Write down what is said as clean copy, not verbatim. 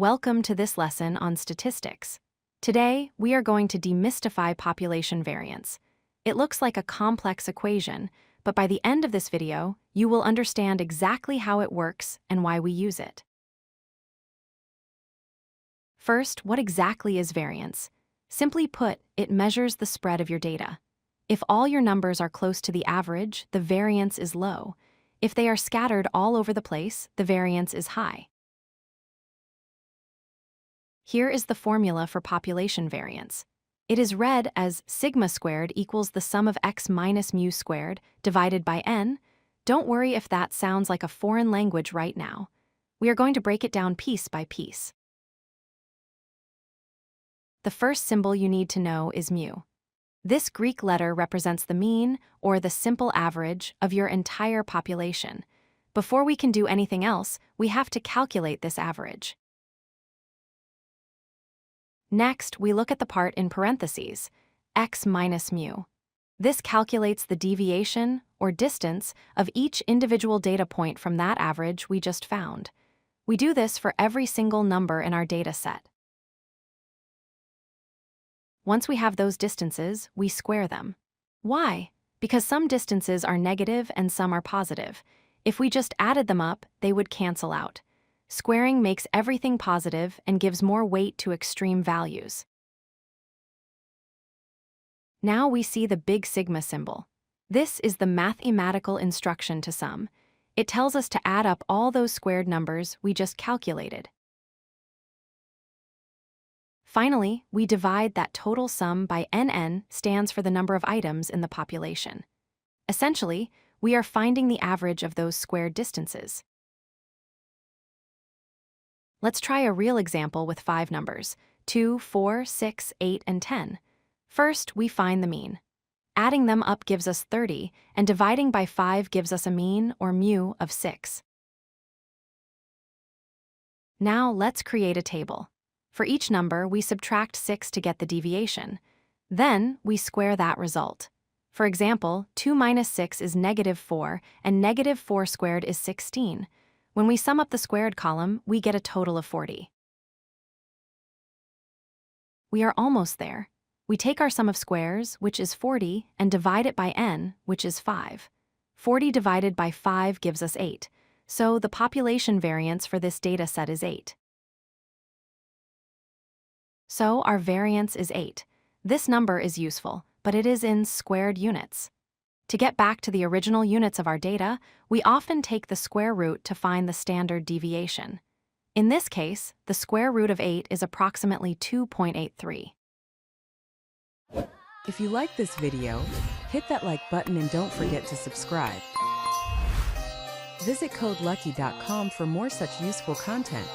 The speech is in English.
Welcome to this lesson on statistics. Today, we are going to demystify population variance. It looks like a complex equation, but by the end of this video, you will understand exactly how it works and why we use it. First, what exactly is variance? Simply put, it measures the spread of your data. If all your numbers are close to the average, the variance is low. If they are scattered all over the place, the variance is high. Here is the formula for population variance. It is read as sigma squared equals the sum of x minus mu squared divided by n. Don't worry if that sounds like a foreign language right now. We are going to break it down piece by piece. The first symbol you need to know is mu. This Greek letter represents the mean, or the simple average, of your entire population. Before we can do anything else, we have to calculate this average. Next, we look at the part in parentheses, x minus mu. This calculates the deviation, or distance, of each individual data point from that average we just found. We do this for every single number in our data set. Once we have those distances, we square them. Why? Because some distances are negative and some are positive. If we just added them up, they would cancel out. Squaring makes everything positive and gives more weight to extreme values. Now we see the big sigma symbol. This is the mathematical instruction to sum. It tells us to add up all those squared numbers we just calculated. Finally, we divide that total sum by nn stands for the number of items in the population. Essentially, we are finding the average of those squared distances. Let's try a real example with 5 numbers, 2, 4, 6, 8, and 10. First, we find the mean. Adding them up gives us 30, and dividing by 5 gives us a mean, or mu, of 6. Now let's create a table. For each number, we subtract 6 to get the deviation. Then, we square that result. For example, 2 minus 6 is negative 4, and negative 4 squared is 16. When we sum up the squared column, we get a total of 40. We are almost there. We take our sum of squares, which is 40, and divide it by n, which is 5. 40 divided by 5 gives us 8, so the population variance for this data set is 8. So our variance is 8. This number is useful, but it is in squared units. To get back to the original units of our data, we often take the square root to find the standard deviation. In this case, the square root of 8 is approximately 2.83. If you like this video, hit that like button and don't forget to subscribe. Visit codelucky.com for more such useful content.